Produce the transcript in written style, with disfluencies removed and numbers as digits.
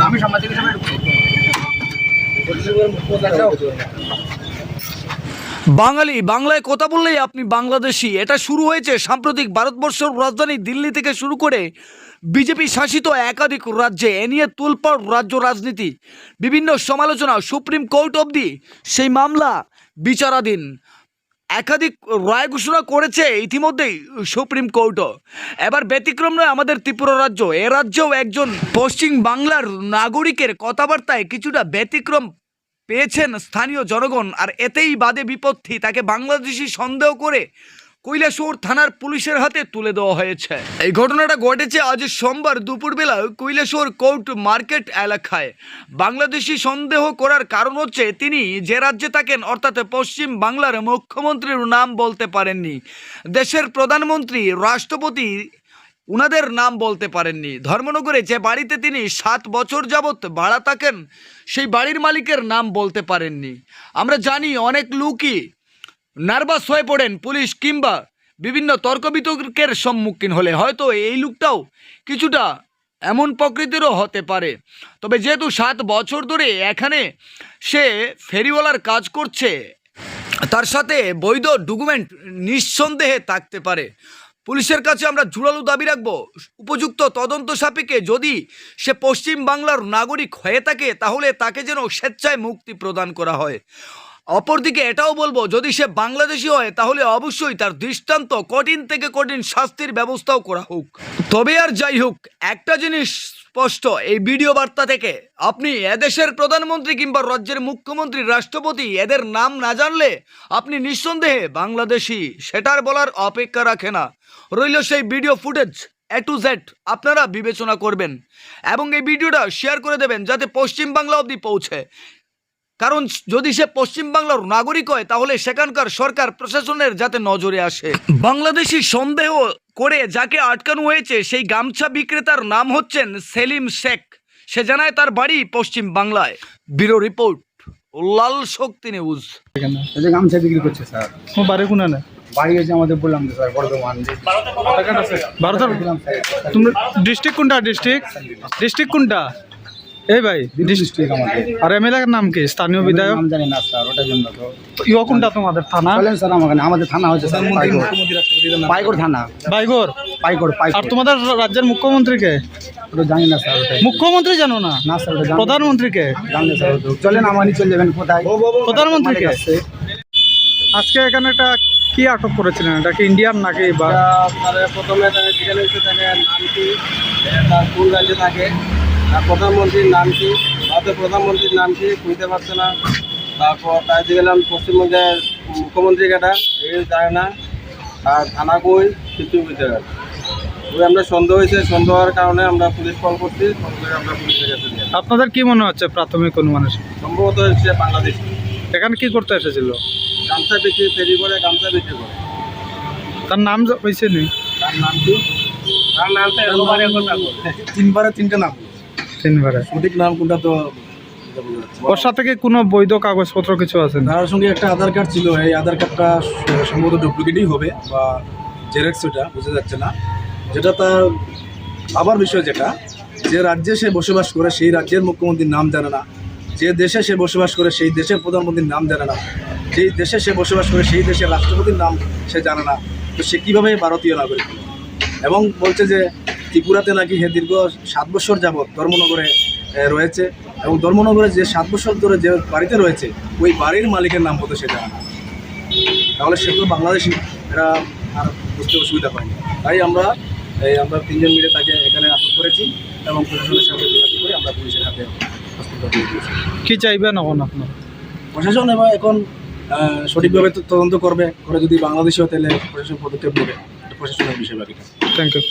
আমি সাংবাদিক হিসেবে বাংলায় কথা বললেই আপনি বাংলাদেশি, এটা শুরু হয়েছে সাম্প্রতিক ভারতবর্ষের রাজধানী দিল্লি থেকে শুরু করে বিজেপি শাসিত একাধিক রাজ্যে। এ নিয়ে তোলপাড় রাজ্য রাজনীতি, বিভিন্ন সমালোচনা, সুপ্রিম কোর্ট অবধি সেই মামলা বিচারাধীন। একাধিক রায় ঘোষণা করেছে ইতিমধ্যেই সুপ্রিম কোর্টও। এবার ব্যতিক্রম নয় আমাদের ত্রিপুরা রাজ্য। এ রাজ্যেও একজন পশ্চিম বাংলার নাগরিকের কথাবার্তায় কিছুটা ব্যতিক্রম পেয়েছেন স্থানীয় জনগণ, আর এতেই বাদে বিপত্তি। তাকে বাংলাদেশি সন্দেহ করে কৈলাসহর থানার পুলিশের হাতে তুলে দেওয়া হয়েছে। এই ঘটনাটা ঘটেছে আজ সোমবার দুপুরবেলা কৈলাসহর কোর্ট মার্কেট এলাকায়। বাংলাদেশি সন্দেহ করার কারণ হচ্ছে তিনি যে রাজ্যে থাকেন অর্থাৎ পশ্চিম বাংলার মুখ্যমন্ত্রীর নাম বলতে পারেননি, দেশের প্রধানমন্ত্রী, রাষ্ট্রপতি উনাদের নাম বলতে পারেননি। ধর্মনগরে যে বাড়িতে তিনি 7 বছর যাবৎ ভাড়া থাকেন সেই বাড়ির মালিকের নাম বলতে পারেননি। আমরা জানি অনেক লোকই নার্ভাস হয়ে পড়েন পুলিশ কিংবা বিভিন্ন তর্ক বিতর্কের সম্মুখীন হলে। হয়তো এই লোকটাও কিছুটা এমন প্রকৃতিরও হতে পারে। তবে যেহেতু 7 বছর ধরে এখানে সে ফেরিওয়ালার কাজ করছে, তার সাথে বৈধ ডকুমেন্ট নিঃসন্দেহে থাকতে পারে। পুলিশের কাছে আমরা জোরালো দাবি রাখবো, উপযুক্ত তদন্ত সাপেক্ষে যদি সে পশ্চিম বাংলার নাগরিক হয়ে থাকে তাহলে তাকে যেন স্বেচ্ছায় মুক্তি প্রদান করা হয়। অপরদিকে এটাও বলবো, যদি সে বাংলাদেশি হয় তাহলে অবশ্যই তার দৃষ্টান্ত কঠিন থেকে কঠিন শাস্তির ব্যবস্থাও করা হোক। তবে আর যাই হোক, একটা জিনিস স্পষ্ট এই ভিডিও বার্তা থেকে, আপনি এদেশের প্রধানমন্ত্রী কিংবা রাজ্যের মুখ্যমন্ত্রী, রাষ্ট্রপতি এদের নাম না জানলে আপনি নিঃসন্দেহে বাংলাদেশি সেটার বলার অপেক্ষা রাখে না। রইল সেই video footage A to Z আপনারা বিবেচনা করবেন এবং এই ভিডিওটা শেয়ার করে দেবেন যাতে পশ্চিম বাংলা অবধি পৌঁছে। কারণ যদি সে পশ্চিম বাংলার নাগরিক হয় তাহলে সেখানকার সরকার প্রশাসনের যাতে নজরে আসে। বাংলাদেশি সন্দেহ করে যাকে আটকানো হয়েছে সেই গামছা বিক্রেতার নাম হচ্ছেন সেলিম শেখ। সে জানায় তার বাড়ি পশ্চিম বাংলায়। ব্যুরো রিপোর্ট, লাল শক্তি নিউজ। এই যে গামছা বিক্রি করছে স্যার, তোমার বাড়ি কোন না? বাড়ি হয়েছে আমাদের বললাম তো স্যার বর্ধমান। ভারতের তুমি ডিস্ট্রিক্ট কোনটা? ডিস্ট্রিক্ট কোনটা? এই ভাই ডিস্ট্রিক্ট আমাদের। আর এমএলএ এর নাম কি? স্থানীয় বিধায়ক নাম জানি না স্যার, ওটার জন্য তো ইয়া কোনটা তোমাদের থানা? বলেন স্যার আমাদের থানা হচ্ছে স্যার পাইকর থানা। বাইগর। পাইকর আর তোমাদের রাজ্যের মুখ্যমন্ত্রী কে? ওটা জানি না স্যার। ওটাই মুখ্যমন্ত্রী জানো না? না স্যার, ওটা প্রধানমন্ত্রী কে? জানলে স্যার চলেন আমারই চলে যাবেন। কোথায় প্রধানমন্ত্রী কে? আছে আজকে এখানে একটা কি আটক করেছিলেন? এটা কি ইন্ডিয়ান নাকি? বা প্রথমে জিজ্ঞাসা হচ্ছে তাহলে নাম কি, তার কোন রাজ্যে থাকে, আর প্রধানমন্ত্রীর নাম কি, ভারতের প্রধানমন্ত্রীর নাম কি বুঝতে পারছে না। তারপর তাই গেলাম পশ্চিমবঙ্গের মুখ্যমন্ত্রী কেটা, এই জানে না। আর থানা কই কিছু বুঝতে পারি। ওই আমরা সন্দেহ হয়েছে, সন্দেহ হওয়ার কারণে আমরা পুলিশ কল করছি, ফোন করে আমরা পুলিশের কাছে দিয়ে। আপনাদের কি মনে হচ্ছে প্রাথমিক অনুমানে? সম্ভবত হচ্ছে বাংলাদেশ। এখানে কি করতে এসেছিল? গামছা বিক্রি, ফেরি করে গামছা বিক্রি করে। তার নাম হয়েছে নি? তার নাম কি? তার নামটা তিনবারে 3টে নাম, 3বারে। সঠিক নাম কোনটা তো ওর সাথে কি কোনো বৈধ কাগজপত্র কিছু আছে? তার সঙ্গে একটা আধার কার্ড ছিল। এই আধার কার্ডটা সম্ভবত ডুপ্লিকেটই হবে বা জেরক্স, ওটা বোঝা যাচ্ছে না। যেটা তার আবার বিষয়, যেটা যে রাজ্যে সে বসবাস করে সেই রাজ্যের মুখ্যমন্ত্রীর নাম জানে না, যে দেশে সে বসবাস করে সেই দেশের প্রধানমন্ত্রীর নাম জানে না, যেই দেশে সে বসবাস করে সেই দেশের রাষ্ট্রপতির নাম সে জানে না, তো সে কীভাবে ভারতীয় নাগরিক? এবং বলছে যে ত্রিপুরাতে নাকি সে দীর্ঘ 7 বছর যাবৎ ধর্মনগরে রয়েছে এবং ধর্মনগরে যে 7 বছর ধরে যে বাড়িতে রয়েছে ওই বাড়ির মালিকের নাম বলতে সে জানে না। তাহলে সে তো বাংলাদেশি, এরা আর বুঝতে অসুবিধা পায়নি। তাই আমরা 3জন মিলে তাকে এখানে আটক করেছি এবং প্রশাসনের সাথে যোগাযোগ করে আমরা পুলিশের হাতে হস্তান্তর করে দিয়েছি। কি চাইবেন এখন আপনার? প্রশাসন এবার এখন সঠিকভাবে তদন্ত করবে, করে যদি বাংলাদেশি হয় তাহলে প্রশাসন পদক্ষেপ নেবে। প্রশাসনের বিষয় বাকিটা। Thank you.